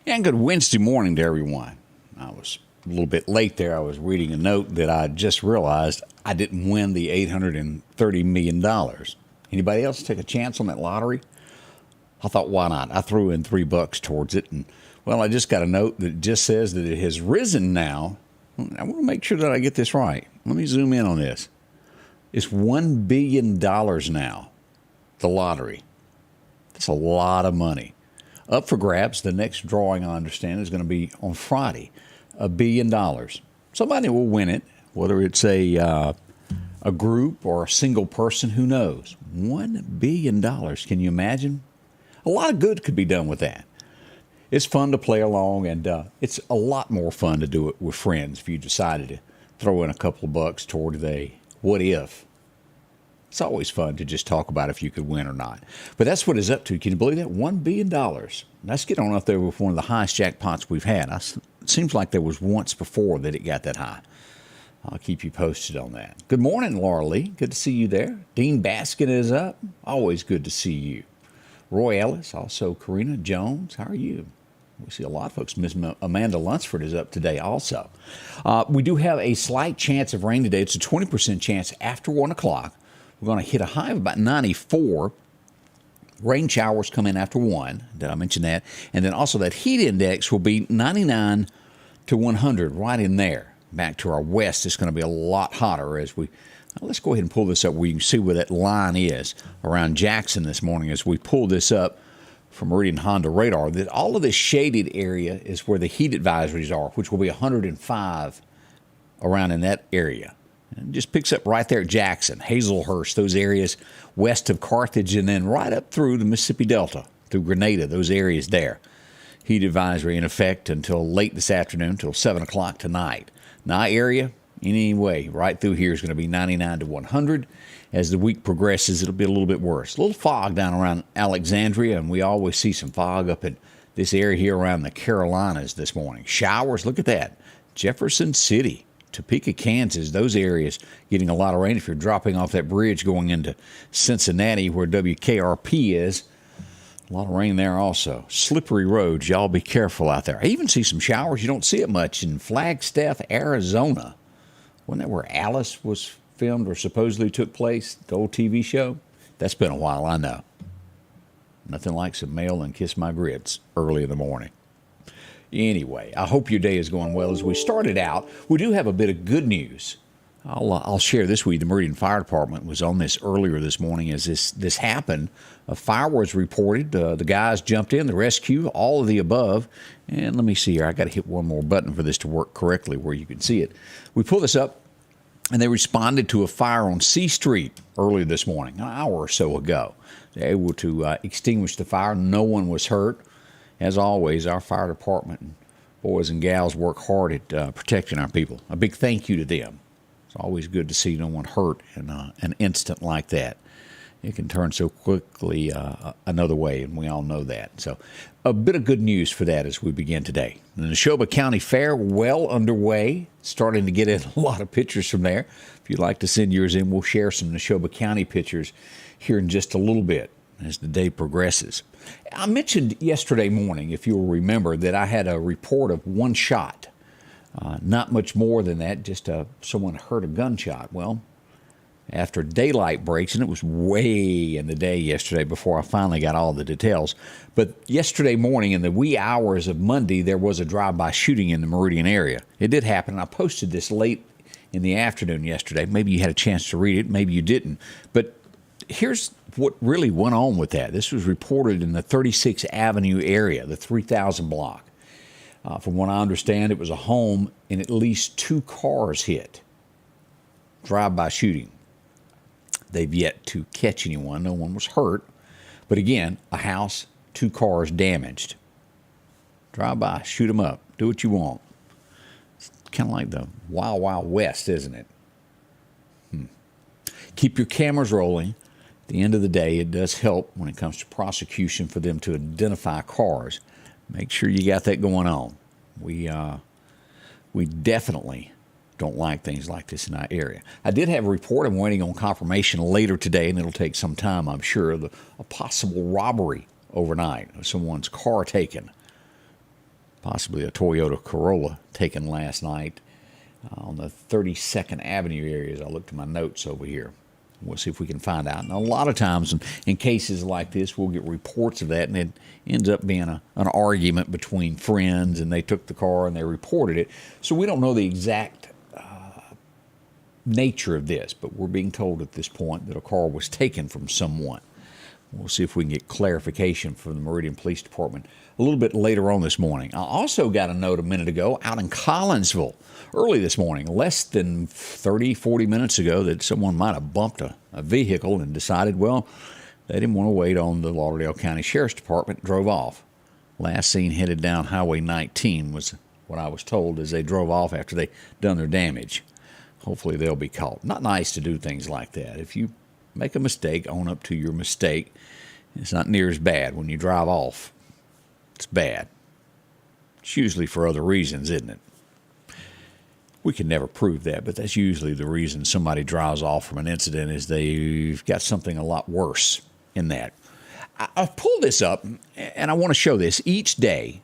And good Wednesday morning to everyone. I was a little bit late there. I was reading a note that I just realized I didn't win the $830 million. Anybody else take a chance on that lottery? I thought, why not? I threw in $3 towards it. And, well, I just got a note that just says that it has risen now. I want to make sure that I get this right. Let me zoom in on this. It's $1 billion now, the lottery. That's a lot of money. Up for grabs. The next drawing, I understand, is going to be on Friday. $1 billion. Somebody will win it, whether it's a group or a single person, who knows. $1 billion. Can you imagine? A lot of good could be done with that. It's fun to play along, and it's a lot more fun to do it with friends if you decided to throw in a couple of bucks toward a what if. It's always fun to just talk about if you could win or not. But that's what it's up to. Can you believe that? $1 billion. Let's get on up there with one of the highest jackpots we've had. It seems like there was once before that it got that high. I'll keep you posted on that. Good morning, Laura Lee. Good to see you there. Dean Baskin is up. Always good to see you. Roy Ellis, also Karina Jones. How are you? We see a lot of folks. Miss Amanda Lunsford is up today also. We do have a slight chance of rain today. It's a 20% chance after 1 o'clock. We're going to hit a high of about 94. Rain showers come in after 1. Did I mention that? And then also that heat index will be 99 to 100, right in there. Back to our west, it's going to be a lot hotter as we... Let's go ahead and pull this up where you can see where that line is around Jackson this morning as we pull this up from Meridian Honda radar. That all of this shaded area is where the heat advisories are, which will be 105 around in that area. And it just picks up right there at Jackson, Hazelhurst, those areas west of Carthage, and then right up through the Mississippi Delta, through Grenada, those areas there. Heat advisory in effect until late this afternoon, until 7 o'clock tonight. Now, area, anyway, right through here is going to be 99 to 100. As the week progresses, it'll be a little bit worse. A little fog down around Alexandria, and we always see some fog up in this area here around the Carolinas this morning. Showers, look at that. Jefferson City, Topeka, Kansas, those areas getting a lot of rain. If you're dropping off that bridge going into Cincinnati where WKRP is, a lot of rain there also. Slippery roads, y'all be careful out there. I even see some showers. You don't see it much in Flagstaff, Arizona. Wasn't that where Alice was filmed or supposedly took place, the old TV show? That's been a while, I know. Nothing like some mail and kiss my grits early in the morning. Anyway, I hope your day is going well. As we started out, we do have a bit of good news. I'll share this with you. The Meridian Fire Department was on this earlier this morning as this happened. A fire was reported. The guys jumped in, the rescue, all of the above. And let me see here. I got to hit one more button for this to work correctly where you can see it. We pulled this up, and they responded to a fire on C Street earlier this morning, an hour or so ago. They were able to extinguish the fire. No one was hurt. As always, our fire department and boys and gals work hard at protecting our people. A big thank you to them. It's always good to see no one hurt in an instant like that. It can turn so quickly another way, and we all know that. So a bit of good news for that as we begin today. The Neshoba County Fair, well underway, starting to get in a lot of pictures from there. If you'd like to send yours in, we'll share some Neshoba County pictures here in just a little bit as the day progresses. I mentioned yesterday morning, if you'll remember, that I had a report of one shot. Not much more than that, just someone heard a gunshot. Well, after daylight breaks, and it was way in the day yesterday before I finally got all the details, but yesterday morning in the wee hours of Monday, there was a drive-by shooting in the Meridian area. It did happen, and I posted this late in the afternoon yesterday. Maybe you had a chance to read it, maybe you didn't. But here's what really went on with that. This was reported in the 36th Avenue area, the 3000 block. From what I understand, it was a home and at least 2 cars hit. Drive-by shooting. They've yet to catch anyone. No one was hurt. But again, a house, 2 cars damaged. Drive-by, shoot them up. Do what you want. It's kind of like the Wild Wild West, isn't it? Keep your cameras rolling. At the end of the day, it does help when it comes to prosecution for them to identify cars. Make sure you got that going on. We definitely don't like things like this in our area. I did have a report. I'm waiting on confirmation later today, and it'll take some time, I'm sure, of a possible robbery overnight of someone's car taken. possibly a Toyota Corolla taken last night on the 32nd Avenue area as I looked at my notes over here. We'll see if we can find out. And a lot of times in cases like this, we'll get reports of that, and it ends up being an argument between friends, and they took the car and they reported it. So we don't know the exact nature of this, but we're being told at this point that a car was taken from someone. We'll see if we can get clarification from the Meridian Police Department a little bit later on this morning. I also got a note a minute ago out in Collinsville early this morning, less than 30, 40 minutes ago, that someone might have bumped a vehicle and decided, well, they didn't want to wait on the Lauderdale County Sheriff's Department, drove off. Last seen headed down Highway 19 was what I was told as they drove off after they done their damage. Hopefully they'll be caught. Not nice to do things like that. If you make a mistake, own up to your mistake. It's not near as bad when you drive off. It's bad. It's usually for other reasons, isn't it? We can never prove that, but that's usually the reason somebody drives off from an incident, is they've got something a lot worse in that. I've pulled this up, and I want to show this. Each day,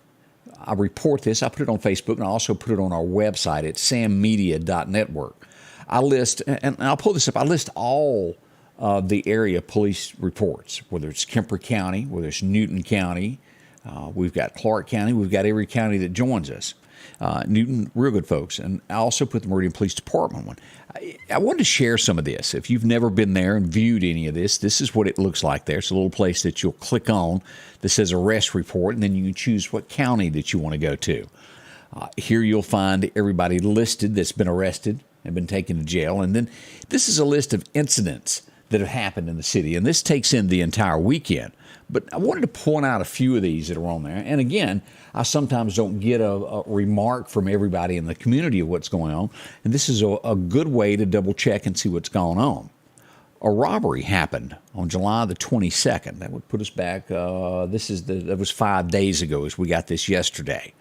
I report this. I put it on Facebook, and I also put it on our website at sammedia.network. I list, and I'll pull this up, I list all the area police reports, whether it's Kemper County, whether it's Newton County, we've got Clark County, we've got every county that joins us. Newton, real good folks. And I also put the Meridian Police Department one. I wanted to share some of this. If you've never been there and viewed any of this, this is what it looks like there. It's a little place that you'll click on that says arrest report, and then you can choose what county that you want to go to. Here you'll find everybody listed that's been arrested and been taken to jail. And then this is a list of incidents that have happened in the city, and this takes in the entire weekend. But I wanted to point out a few of these that are on there. And again, I sometimes don't get a remark from everybody in the community of what's going on, and this is a good way to double check and see what's going on. A robbery happened on July the 22nd. That would put us back, that was 5 days ago, as we got this yesterday,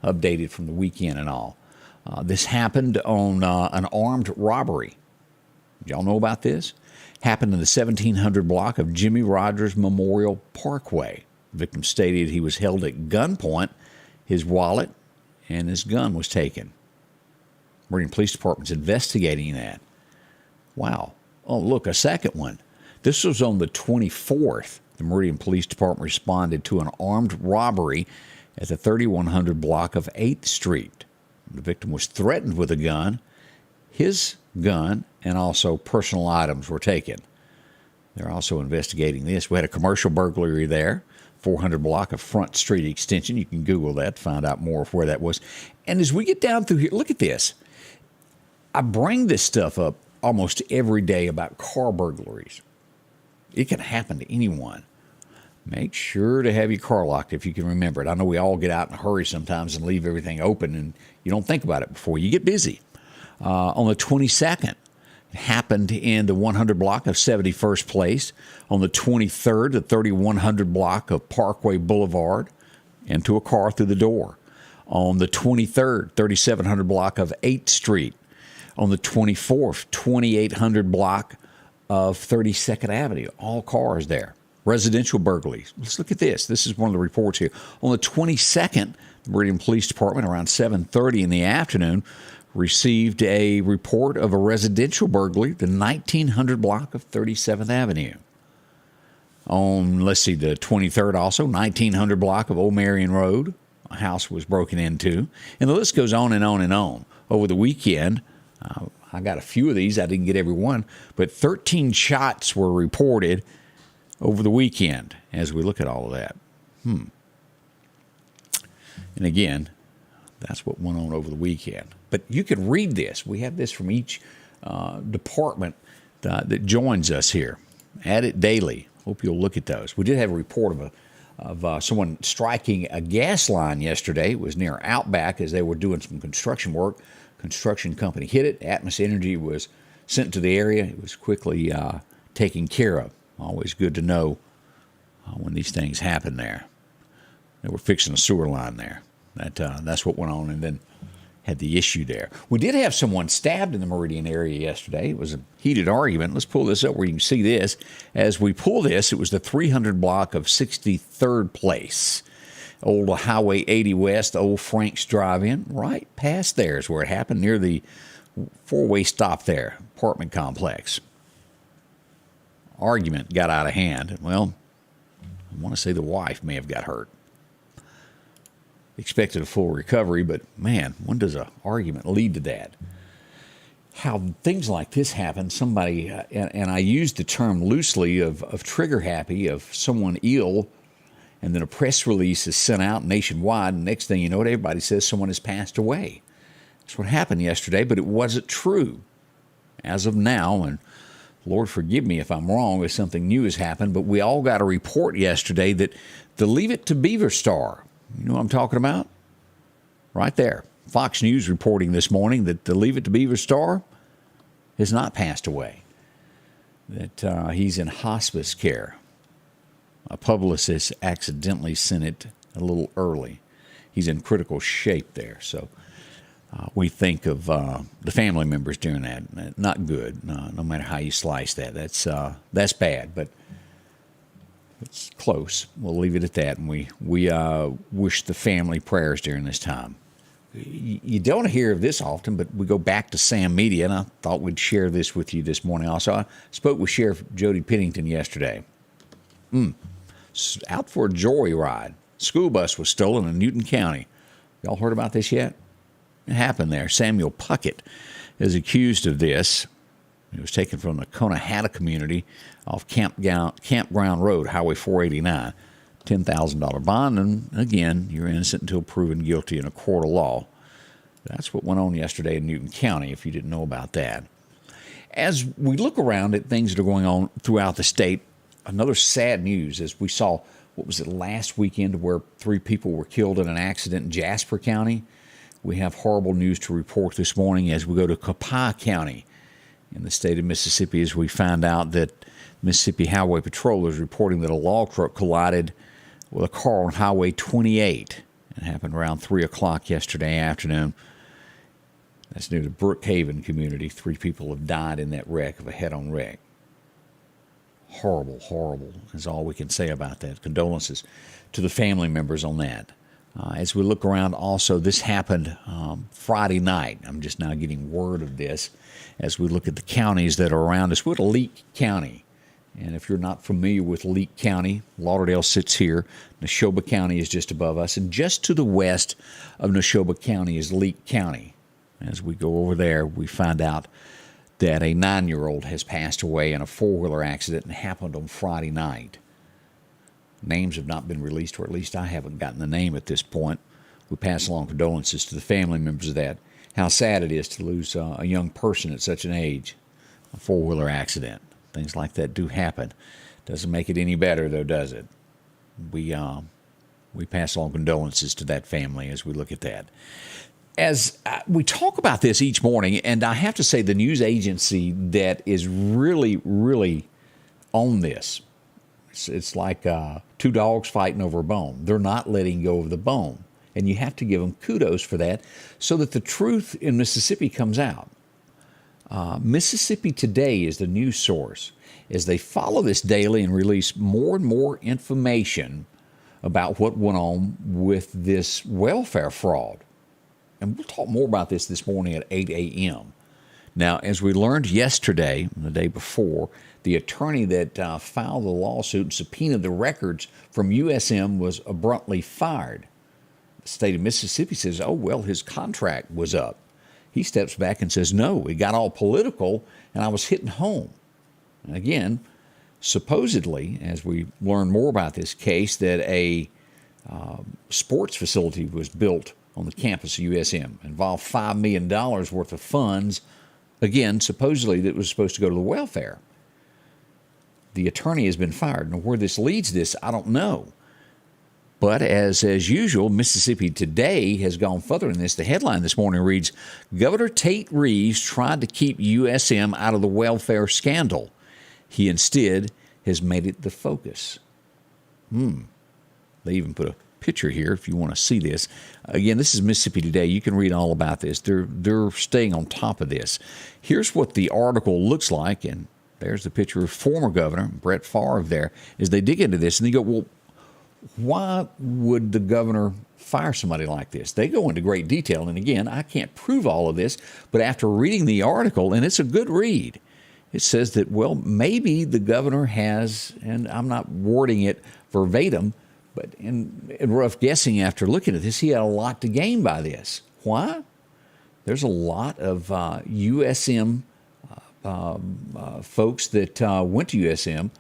updated from the weekend and all. This happened on an armed robbery. Y'all know about this? Happened in the 1700 block of Jimmy Rogers Memorial Parkway. The victim stated he was held at gunpoint, his wallet, and his gun was taken. Meridian Police Department's investigating that. Wow. Oh, look, a second one. This was on the 24th. The Meridian Police Department responded to an armed robbery at the 3100 block of 8th Street. The victim was threatened with a gun. His gun and also personal items were taken. They're also investigating this. We had a commercial burglary there, 400 block of Front Street Extension. You can Google that to find out more of where that was. And as we get down through here, look at this. I bring this stuff up almost every day about car burglaries. It can happen to anyone. Make sure to have your car locked if you can remember it. I know we all get out in a hurry sometimes and leave everything open, and you don't think about it before you get busy. On the 22nd, it happened in the 100 block of 71st Place. On the 23rd, the 3100 block of Parkway Boulevard, into a car through the door. On the 23rd, 3700 block of 8th Street. On the 24th, 2800 block of 32nd Avenue. All cars there. Residential burglaries. Let's look at this. This is one of the reports here. On the 22nd, the Meridian Police Department, around 7:30 in the afternoon, received a report of a residential burglary, the 1900 block of 37th Avenue. On, the 23rd also, 1900 block of Old Marion Road, a house was broken into. And the list goes on and on and on. Over the weekend, I got a few of these. I didn't get every one, but 13 shots were reported over the weekend as we look at all of that. And again, that's what went on over the weekend. But you can read this. We have this from each department that joins us here. Add it daily. Hope you'll look at those. We did have a report of someone striking a gas line yesterday. It was near Outback as they were doing some construction work. Construction company hit it. Atmos Energy was sent to the area. It was quickly taken care of. Always good to know when these things happen there. They were fixing a sewer line there. That's what went on, and then had the issue there. We did have someone stabbed in the Meridian area yesterday. It was a heated argument. Let's pull this up where you can see this. As we pull this, it was the 300 block of 63rd Place. Old Highway 80 West, old Frank's Drive-In, right past there is where it happened, near the four-way stop there, apartment complex. Argument got out of hand. Well, I want to say the wife may have got hurt. Expected a full recovery, but man, when does an argument lead to that? How things like this happen, somebody, and I use the term loosely, of trigger happy, of someone ill, and then a press release is sent out nationwide, and next thing you know, everybody says someone has passed away. That's what happened yesterday, but it wasn't true. As of now, and Lord forgive me if I'm wrong, if something new has happened, but we all got a report yesterday that the Leave It to Beaver star, you know what I'm talking about? Right there. Fox News reporting this morning that the Leave It to Beaver star has not passed away, that he's in hospice care. A publicist accidentally sent it a little early. He's in critical shape there, so we think of the family members doing that. Not good, no matter how you slice that. That's bad, but it's close. We'll leave it at that, and we wish the family prayers during this time. You don't hear of this often, but we go back to Sam Media, and I thought we'd share this with you this morning also. I spoke with Sheriff Jody Pennington yesterday. Out for a joyride. School bus was stolen in Newton County. Y'all heard about this yet? It happened there. Samuel Puckett is accused of this. It was taken from the Conahatta community off Campground Road, Highway 489. $10,000 bond, and again, you're innocent until proven guilty in a court of law. That's what went on yesterday in Newton County, if you didn't know about that. As we look around at things that are going on throughout the state, another sad news as we saw, what was it, last weekend where 3 people were killed in an accident in Jasper County. We have horrible news to report this morning as we go to Copiah County in the state of Mississippi, as we find out that Mississippi Highway Patrol is reporting that a log truck collided with a car on Highway 28. It happened around 3 o'clock yesterday afternoon. That's near the Brookhaven community. 3 people have died in that wreck, of a head-on wreck. Horrible, horrible is all we can say about that. Condolences to the family members on that. As we look around also, this happened Friday night. I'm just now getting word of this as we look at the counties that are around us. We're at Leake County. And if you're not familiar with Leake County, Lauderdale sits here. Neshoba County is just above us. And just to the west of Neshoba County is Leake County. As we go over there, we find out that a 9-year-old has passed away in a 4-wheeler accident and happened on Friday night. Names have not been released, or at least I haven't gotten the name at this point. We pass along condolences to the family members of that. How sad it is to lose a young person at such an age. A 4-wheeler accident. Things like that do happen. Doesn't make it any better, though, does it? We pass along condolences to that family as we look at that. As we talk about this each morning, and I have to say the news agency that is really, really on this, it's like 2 dogs fighting over a bone. They're not letting go of the bone. And you have to give them kudos for that so that the truth in Mississippi comes out. Mississippi Today is the news source as they follow this daily and release more and more information about what went on with this welfare fraud. And we'll talk more about this morning at 8 a.m. Now, as we learned yesterday, the day before, the attorney that filed the lawsuit and subpoenaed the records from USM was abruptly fired. The state of Mississippi says, oh, well, his contract was up. He steps back and says, no, it got all political, and I was hitting home. And again, supposedly, as we learn more about this case, that a sports facility was built on the campus of USM, involved $5 million worth of funds, again, supposedly that was supposed to go to the welfare. The attorney has been fired. Now, where this leads this, I don't know. But as usual, Mississippi Today has gone further in this. The headline this morning reads, Governor Tate Reeves tried to keep USM out of the welfare scandal. He instead has made it the focus. They even put a picture here if you want to see this. Again, this is Mississippi Today. You can read all about this. They're staying on top of this. Here's what the article looks like, and there's the picture of former Governor Brett Favre there as they dig into this. And they go, well, Why would the governor fire somebody like this? They go into great detail. And again, I can't prove all of this, but after reading the article, and it's a good read, it says that, well, maybe the governor has, and I'm not wording it verbatim, but in rough guessing after looking at this, he had a lot to gain by this. Why? There's a lot of USM folks that went to USM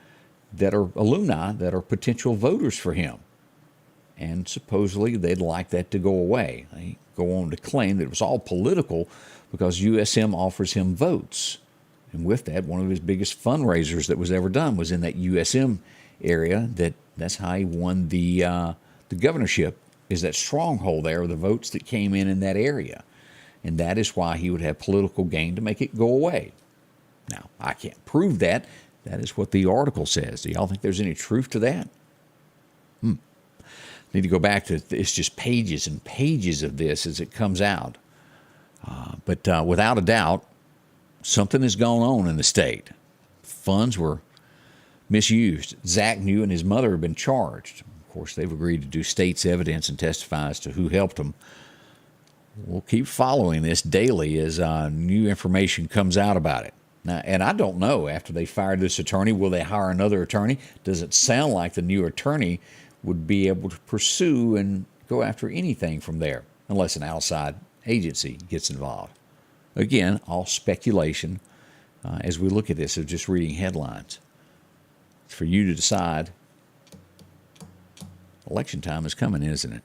that are alumni, that are potential voters for him. And supposedly they'd like that to go away. They go on to claim that it was all political because USM offers him votes. And with that, one of his biggest fundraisers that was ever done was in that USM area. That's how he won the governorship, is that stronghold there of the votes that came in that area. And that is why he would have political gain to make it go away. Now, I can't prove that. That is what the article says. Do y'all think there's any truth to that? Need to go back to, it's just pages and pages of this as it comes out. But without a doubt, something has gone on in the state. Funds were misused. Zach New and his mother have been charged. Of course, they've agreed to do state's evidence and testify as to who helped them. We'll keep following this daily as new information comes out about it. Now, and I don't know, after they fired this attorney, will they hire another attorney? Does it sound like the new attorney would be able to pursue and go after anything from there, unless an outside agency gets involved? Again, all speculation as we look at this of just reading headlines. It's for you to decide. Election time is coming, isn't it?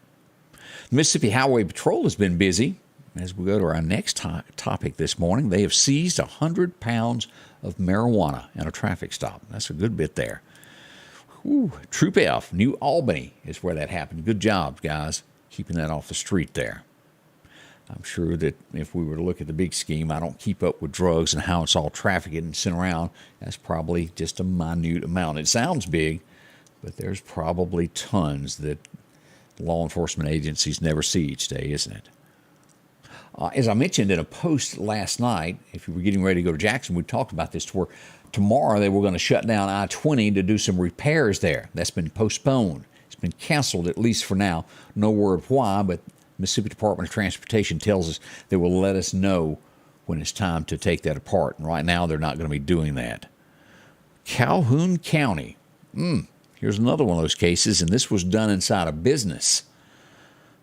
The Mississippi Highway Patrol has been busy. As we go to our next topic this morning, they have seized 100 pounds of marijuana in a traffic stop. That's a good bit there. Whew. Troop F, New Albany is where that happened. Good job, guys, keeping that off the street there. I'm sure that if we were to look at the big scheme, I don't keep up with drugs and how it's all trafficked and sent around. That's probably just a minute amount. It sounds big, but there's probably tons that law enforcement agencies never see each day, isn't it? As I mentioned in a post last night, if you were getting ready to go to Jackson, we talked about this to where tomorrow they were going to shut down I-20 to do some repairs there. That's been postponed. It's been canceled, at least for now. No word why, but Mississippi Department of Transportation tells us they will let us know when it's time to take that apart. And right now they're not going to be doing that. Calhoun County. Here's another one of those cases, and this was done inside a business.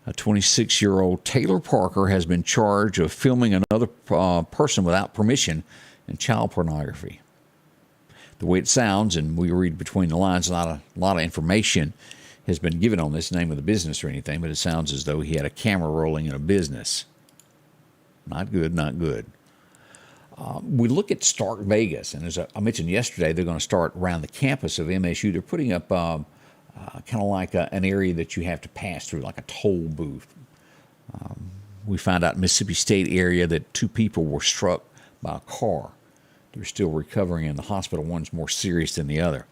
A 26-year-old Taylor Parker has been charged of filming another person without permission in child pornography. The way it sounds, and we read between the lines, a lot of information has been given on this, name of the business or anything, but it sounds as though he had a camera rolling in a business. Not good, not good. We look at Stark Vegas, and as I mentioned yesterday, they're going to start around the campus of MSU. They're putting up kind of like an area that you have to pass through, like a toll booth. We found out in Mississippi State area that 2 people were struck by a car. They're still recovering in the hospital. One's more serious than the other.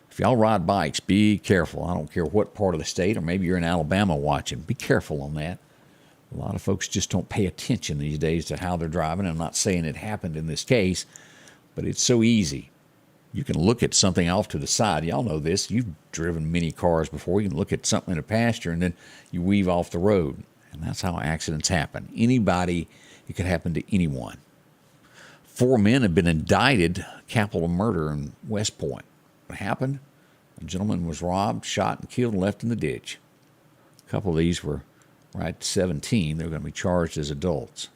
If y'all ride bikes, be careful. I don't care what part of the state, or maybe you're in Alabama watching. Be careful on that. A lot of folks just don't pay attention these days to how they're driving. I'm not saying it happened in this case, but it's so easy. You can look at something off to the side. Y'all know this. You've driven many cars before. You can look at something in a pasture, and then you weave off the road. And that's how accidents happen. Anybody, it could happen to anyone. 4 men have been indicted, capital murder in West Point. What happened? A gentleman was robbed, shot, and killed and left in the ditch. A couple of these were right 17. They're going to be charged as adults.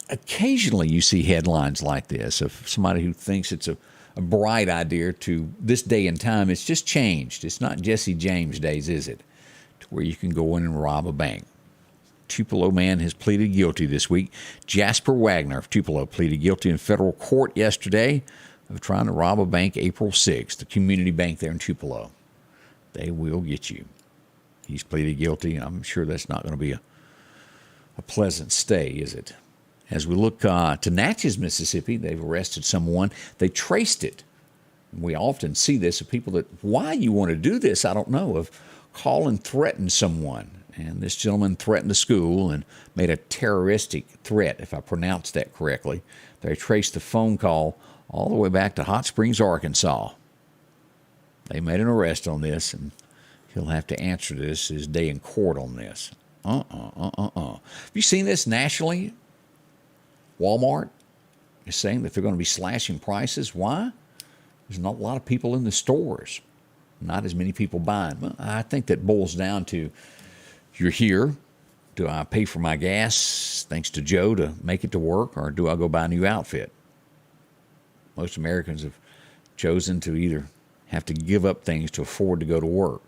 Occasionally you see headlines like this of somebody who thinks it's a bright idea to this day and time. It's just changed. It's not Jesse James days, is it? To where you can go in and rob a bank. Tupelo man has pleaded guilty this week. Jasper Wagner of Tupelo pleaded guilty in federal court yesterday of trying to rob a bank April 6th, the community bank there in Tupelo. They will get you. He's pleaded guilty. I'm sure that's not going to be a pleasant stay, is it? As we look to Natchez, Mississippi, they've arrested someone. They traced it. We often see this of people that, why you want to do this, I don't know, of call and threaten someone. And this gentleman threatened the school and made a terroristic threat, if I pronounced that correctly. They traced the phone call all the way back to Hot Springs, Arkansas. They made an arrest on this, and he'll have to answer this his day in court on this. Have you seen this nationally? Walmart is saying that they're going to be slashing prices. Why? There's not a lot of people in the stores. Not as many people buying. Well, I think that boils down to, you're here. Do I pay for my gas, thanks to Joe, to make it to work, or do I go buy a new outfit? Most Americans have chosen to either have to give up things to afford to go to work.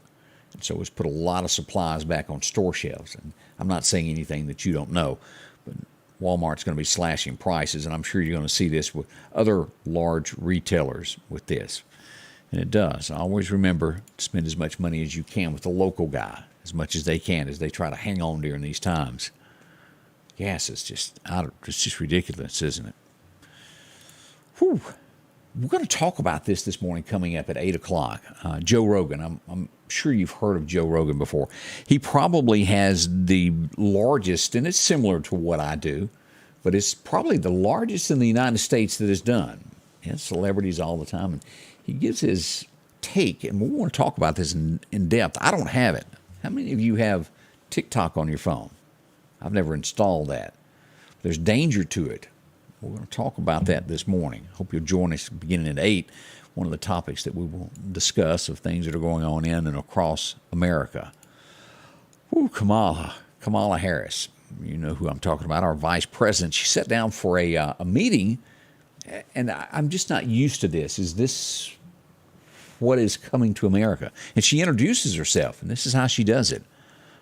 And so it's put a lot of supplies back on store shelves. And I'm not saying anything that you don't know, but Walmart's going to be slashing prices, and I'm sure you're going to see this with other large retailers with this. And it does. Always remember to spend as much money as you can with the local guy, as much as they can, as they try to hang on during these times. Gas is just it's just ridiculous, isn't it? Whew. We're going to talk about this morning coming up at 8 o'clock. Joe Rogan. I'm sure you've heard of Joe Rogan before. He probably has the largest, and it's similar to what I do, but it's probably the largest in the United States that is done. He has celebrities all the time, and he gives his take, and we want to talk about this in depth. I don't have it. How many of you have TikTok on your phone? I've never installed that. There's danger to it. We're going to talk about that this morning. Hope you'll join us beginning at 8. One of the topics that we will discuss of things that are going on in and across America. Ooh, Kamala Harris. You know who I'm talking about, our vice president. She sat down for a meeting, and I'm just not used to this. Is this what is coming to America? And she introduces herself, and this is how she does it.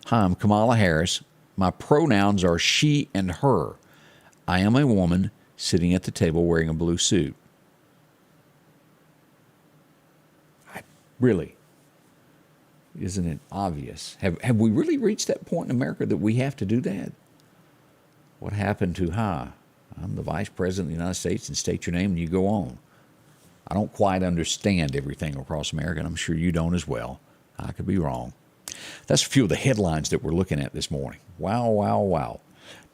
Hi, I'm Kamala Harris. My pronouns are she and her. I am a woman sitting at the table wearing a blue suit. Really? Isn't it obvious? Have we really reached that point in America that we have to do that? What happened to, I'm the vice president of the United States, and state your name and you go on. I don't quite understand everything across America, and I'm sure you don't as well. I could be wrong. That's a few of the headlines that we're looking at this morning. Wow, wow, wow.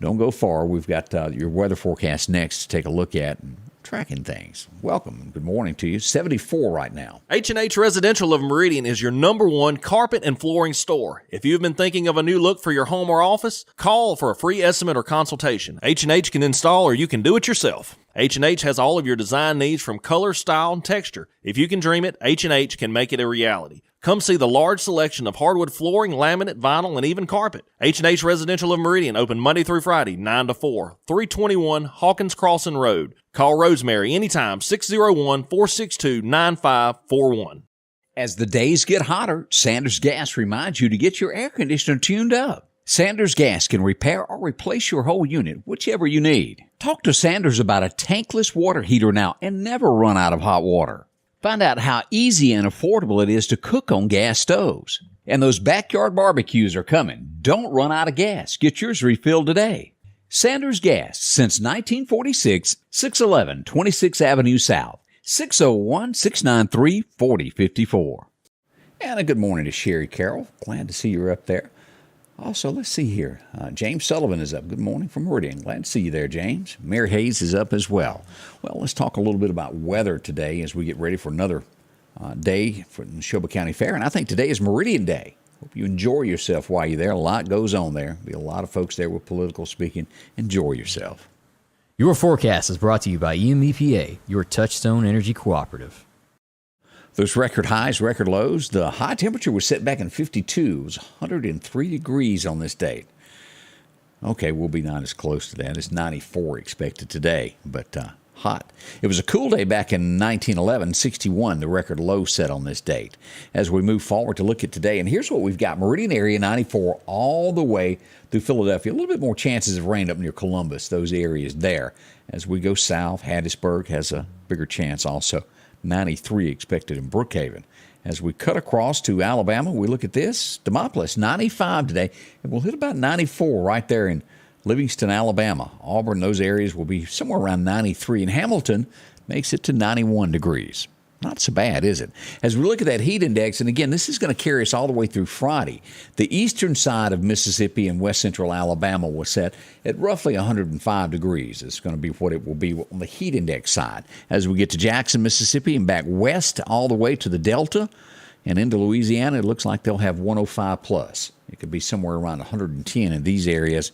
Don't go far. We've got your weather forecast next to take a look at and tracking things. Welcome and good morning to you. 74 right now. H&H Residential of Meridian is your #1 carpet and flooring store. If you've been thinking of a new look for your home or office, call for a free estimate or consultation. H&H can install, or you can do it yourself. H&H has all of your design needs from color, style, and texture. If you can dream it, H&H can make it a reality. Come see the large selection of hardwood flooring, laminate, vinyl, and even carpet. H&H Residential of Meridian, open Monday through Friday, 9 to 4, 321 Hawkins Crossing Road. Call Rosemary anytime, 601-462-9541. As the days get hotter, Sanders Gas reminds you to get your air conditioner tuned up. Sanders Gas can repair or replace your whole unit, whichever you need. Talk to Sanders about a tankless water heater now and never run out of hot water. Find out how easy and affordable it is to cook on gas stoves. And those backyard barbecues are coming. Don't run out of gas. Get yours refilled today. Sanders Gas, since 1946, 611 26th Avenue South, 601-693-4054. And a good morning to Sherry Carroll. Glad to see you're up there. Also, let's see here. James Sullivan is up. Good morning from Meridian. Glad to see you there, James. Mary Hayes is up as well. Well, let's talk a little bit about weather today as we get ready for another day for the Neshoba County Fair. And I think today is Meridian Day. Hope you enjoy yourself while you're there. A lot goes on there. Be a lot of folks there with political speaking. Enjoy yourself. Your forecast is brought to you by EMEPA, your Touchstone Energy Cooperative. Those record highs, record lows. The high temperature was set back in 52. It was 103 degrees on this date. Okay, we'll be not as close to that. It's 94 expected today, but hot. It was a cool day back in 1911, 61, the record low set on this date. As we move forward to look at today, and here's what we've got. Meridian area, 94, all the way through Philadelphia. A little bit more chances of rain up near Columbus, those areas there. As we go south, Hattiesburg has a bigger chance also. 93 expected in Brookhaven. As we cut across to Alabama, we look at this. Demopolis, 95 today, and we'll hit about 94 right there in Livingston, Alabama. Auburn, those areas will be somewhere around 93, and Hamilton makes it to 91 degrees. Not so bad, is it? As we look at that heat index, and again, this is going to carry us all the way through Friday. The eastern side of Mississippi and west central Alabama was set at roughly 105 degrees. It's going to be what it will be on the heat index side. As we get to Jackson, Mississippi, and back west all the way to the Delta and into Louisiana, it looks like they'll have 105 plus. It could be somewhere around 110 in these areas.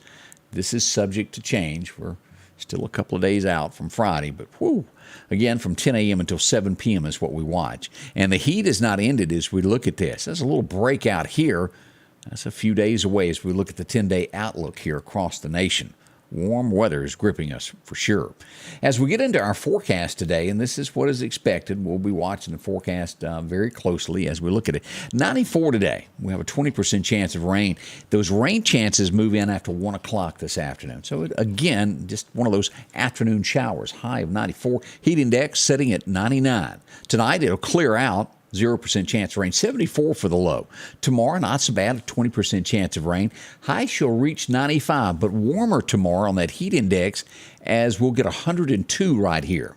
This is subject to change. We're still a couple of days out from Friday, but whoo. Again, from 10 a.m. until 7 p.m. is what we watch. And the heat is not ended as we look at this. There's a little breakout here. That's a few days away as we look at the 10-day outlook here across the nation. Warm weather is gripping us for sure. As we get into our forecast today, and this is what is expected, we'll be watching the forecast very closely as we look at it. 94 today. We have a 20% chance of rain. Those rain chances move in after 1 o'clock this afternoon. So, again, just one of those afternoon showers. High of 94. Heat index sitting at 99. Tonight, it'll clear out. 0% chance of rain, 74 for the low. Tomorrow, not so bad, a 20% chance of rain. High shall reach 95, but warmer tomorrow on that heat index as we'll get 102 right here.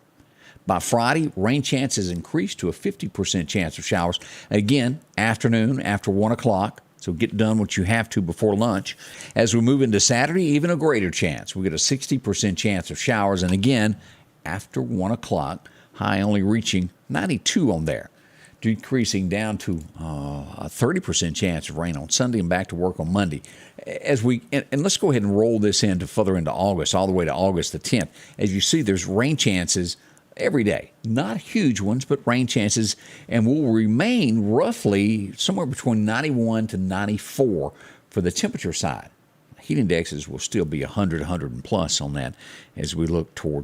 By Friday, rain chances increase to a 50% chance of showers. Again, afternoon after 1 o'clock. So get done what you have to before lunch. As we move into Saturday, even a greater chance. We get a 60% chance of showers. And again, after 1 o'clock, high only reaching 92 on there. Decreasing down to a 30% chance of rain on Sunday and back to work on Monday. As we and let's go ahead and roll this further into August, all the way to August the 10th. As you see, there's rain chances every day. Not huge ones, but rain chances, and will remain roughly somewhere between 91 to 94 for the temperature side. Heat indexes will still be 100, 100 and plus on that as we look toward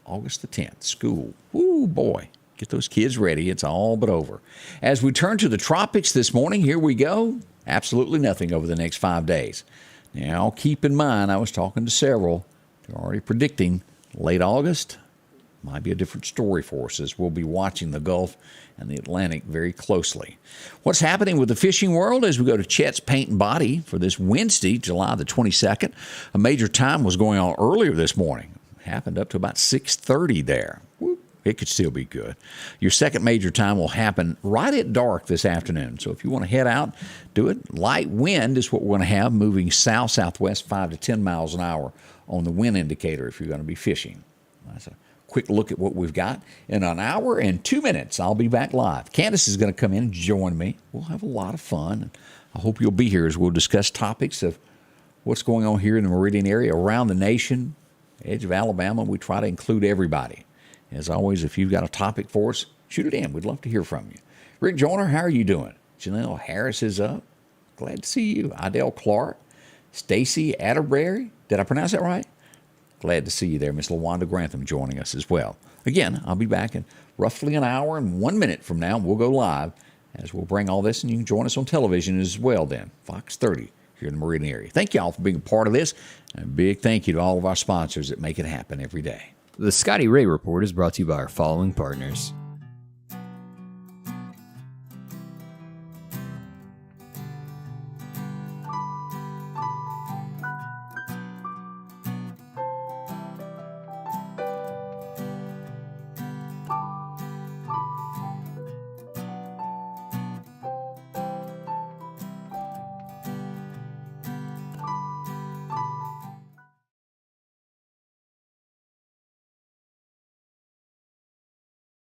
August the 10th. School. Woo, boy. Get those kids ready. It's all but over. As we turn to the tropics this morning, here we go. Absolutely nothing over the next 5 days. Now, keep in mind, I was talking to several. They're already predicting late August. Might be a different story for us as we'll be watching the Gulf and the Atlantic very closely. What's happening with the fishing world as we go to Chet's Paint and Body for this Wednesday, July the 22nd. A major time was going on earlier this morning. Happened up to about 6:30 there. Whoop. It could still be good. Your second major time will happen right at dark this afternoon. So if you want to head out, do it. Light wind is what we're going to have, moving south-southwest 5 to 10 miles an hour on the wind indicator if you're going to be fishing. That's a quick look at what we've got. In an hour and 2 minutes, I'll be back live. Candace is going to come in and join me. We'll have a lot of fun. I hope you'll be here as we'll discuss topics of what's going on here in the Meridian area, around the nation, edge of Alabama. We try to include everybody. As always, if you've got a topic for us, shoot it in. We'd love to hear from you. Rick Joyner, how are you doing? Janelle Harris is up. Glad to see you. Idell Clark. Stacy Atterbury. Did I pronounce that right? Glad to see you there. Miss LaWanda Grantham joining us as well. Again, I'll be back in roughly an hour and 1 minute from now. We'll go live as we'll bring all this, and you can join us on television as well then, Fox 30 here in the Meridian area. Thank you all for being a part of this, and a big thank you to all of our sponsors that make it happen every day. The Scotty Ray Report is brought to you by our following partners: